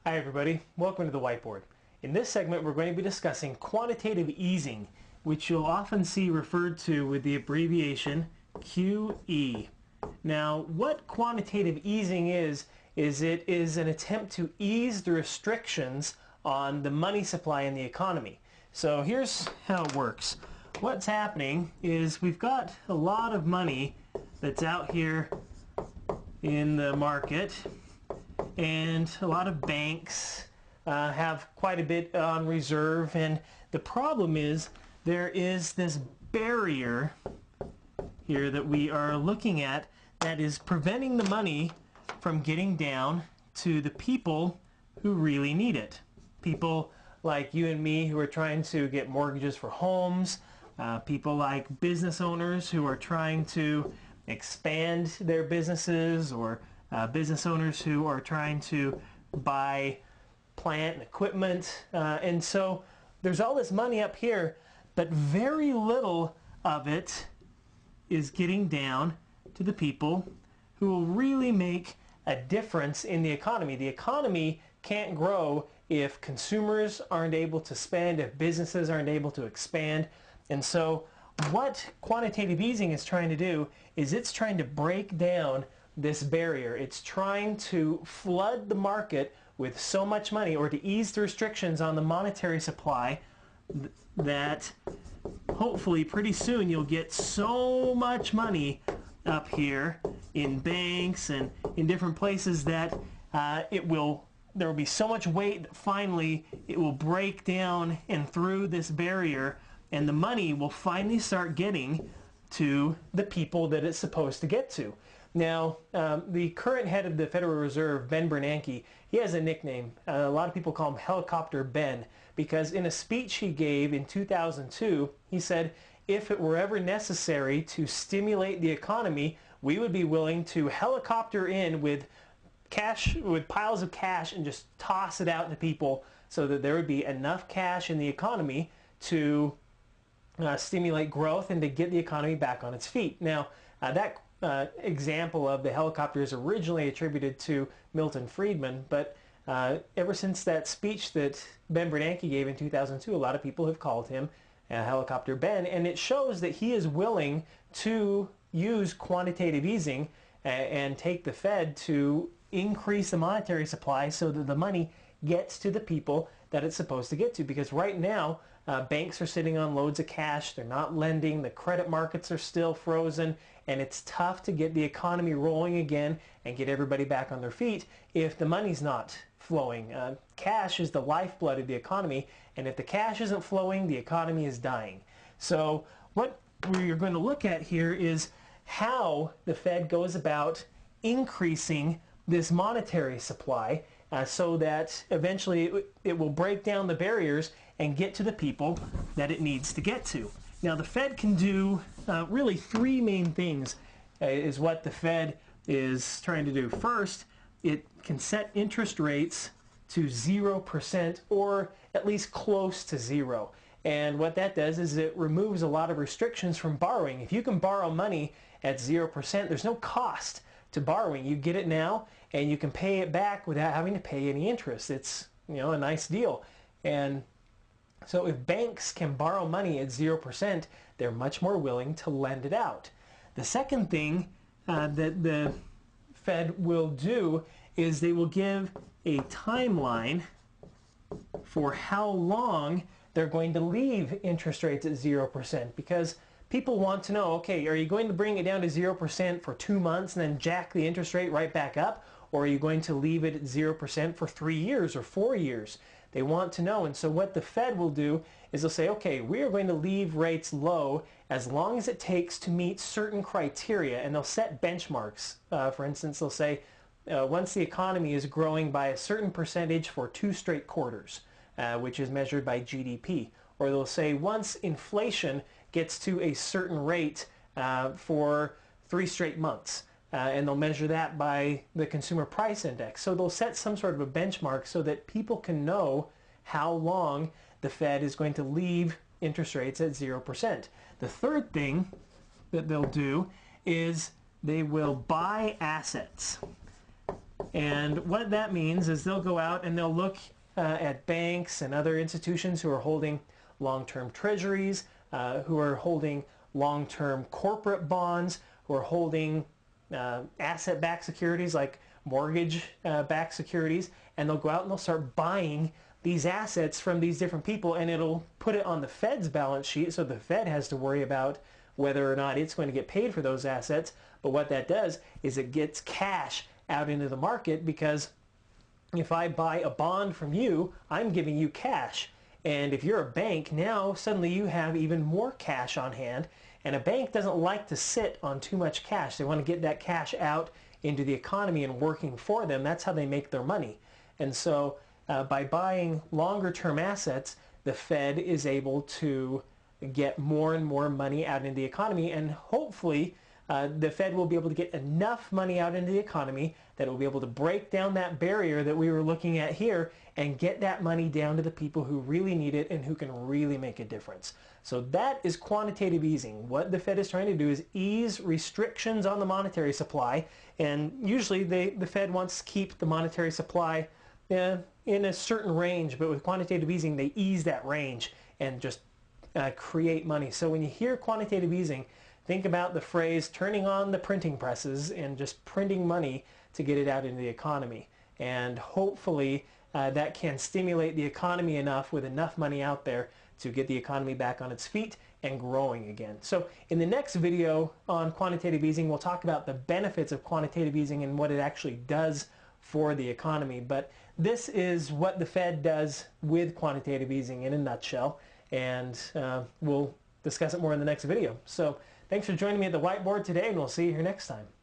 Hi everybody, welcome to the whiteboard. In this segment we're going to be discussing quantitative easing, which you'll often see referred to with the abbreviation QE. Now what quantitative easing is it is an attempt to ease the restrictions on the money supply in the economy. So here's how it works. What's happening is we've got a lot of money that's out here in the market, and a lot of banks have quite a bit on reserve, and the problem is there is this barrier here that we are looking at that is preventing the money from getting down to the people who really need it. People like you and me who are trying to get mortgages for homes, people like business owners who are trying to expand their businesses, or business owners who are trying to buy plant and equipment. And so there's all this money up here, but very little of it is getting down to the people who will really make a difference in the economy. The economy can't grow if consumers aren't able to spend, if businesses aren't able to expand. And so what quantitative easing is trying to do is it's trying to break down this barrier. It's trying to flood the market with so much money, or to ease the restrictions on the monetary supply, that hopefully pretty soon you'll get so much money up here in banks and in different places that there will be so much weight that finally it will break down and through this barrier, and the money will finally start getting to the people that it's supposed to get to. Now, the current head of the Federal Reserve, Ben Bernanke, he has a nickname. A lot of people call him Helicopter Ben, because in a speech he gave in 2002, he said, if it were ever necessary to stimulate the economy, we would be willing to helicopter in with cash, with piles of cash, and just toss it out to people so that there would be enough cash in the economy to stimulate growth and to get the economy back on its feet. Now, that example of the helicopter is originally attributed to Milton Friedman, but ever since that speech that Ben Bernanke gave in 2002, a lot of people have called him Helicopter Ben, and it shows that he is willing to use quantitative easing and take the Fed to increase the monetary supply so that the money gets to the people that it's supposed to get to. Because right now banks are sitting on loads of cash, they're not lending, the credit markets are still frozen, and it's tough to get the economy rolling again and get everybody back on their feet if the money's not flowing. Cash is the lifeblood of the economy, and if the cash isn't flowing, the economy is dying. So what we're going to look at here is how the Fed goes about increasing this monetary supply so that eventually it will break down the barriers and get to the people that it needs to get to. Now the Fed can do really three main things is what the Fed is trying to do. First, it can set interest rates to 0% or at least close to zero. And what that does is it removes a lot of restrictions from borrowing. If you can borrow money at 0%, there's no cost to borrowing. You get it now and you can pay it back without having to pay any interest. It's, a nice deal. And so if banks can borrow money at 0%, they're much more willing to lend it out. The second thing that the Fed will do is they will give a timeline for how long they're going to leave interest rates at 0%, because people want to know, okay, are you going to bring it down to 0% for 2 months and then jack the interest rate right back up? Or are you going to leave it at 0% for 3 years or 4 years? They want to know. And so what the Fed will do is they'll say, okay, we are going to leave rates low as long as it takes to meet certain criteria. And they'll set benchmarks. For instance, they'll say, once the economy is growing by a certain percentage for 2 straight quarters, which is measured by GDP. Or they'll say once inflation gets to a certain rate for 3 straight months. And they'll measure that by the consumer price index. So they'll set some sort of a benchmark so that people can know how long the Fed is going to leave interest rates at 0%. The third thing that they'll do is they will buy assets. And what that means is they'll go out and they'll look at banks and other institutions who are holding long-term treasuries, who are holding long-term corporate bonds, who are holding asset-backed securities like mortgage-backed securities, and they'll go out and they'll start buying these assets from these different people, and it'll put it on the Fed's balance sheet, so the Fed has to worry about whether or not it's going to get paid for those assets. But what that does is it gets cash out into the market, because if I buy a bond from you, I'm giving you cash. And if you're a bank, now suddenly you have even more cash on hand. And a bank doesn't like to sit on too much cash. They want to get that cash out into the economy and working for them. That's how they make their money. And so by buying longer term assets, the Fed is able to get more and more money out into the economy, and hopefully the Fed will be able to get enough money out into the economy that it will be able to break down that barrier that we were looking at here and get that money down to the people who really need it and who can really make a difference. So that is quantitative easing. What the Fed is trying to do is ease restrictions on the monetary supply, and usually the Fed wants to keep the monetary supply in a certain range, but with quantitative easing they ease that range and just create money. So when you hear quantitative easing, think about the phrase turning on the printing presses and just printing money to get it out into the economy. And hopefully that can stimulate the economy enough, with enough money out there, to get the economy back on its feet and growing again. So in the next video on quantitative easing, we'll talk about the benefits of quantitative easing and what it actually does for the economy. But this is what the Fed does with quantitative easing in a nutshell, and we'll discuss it more in the next video. So thanks for joining me at the whiteboard today, and we'll see you here next time.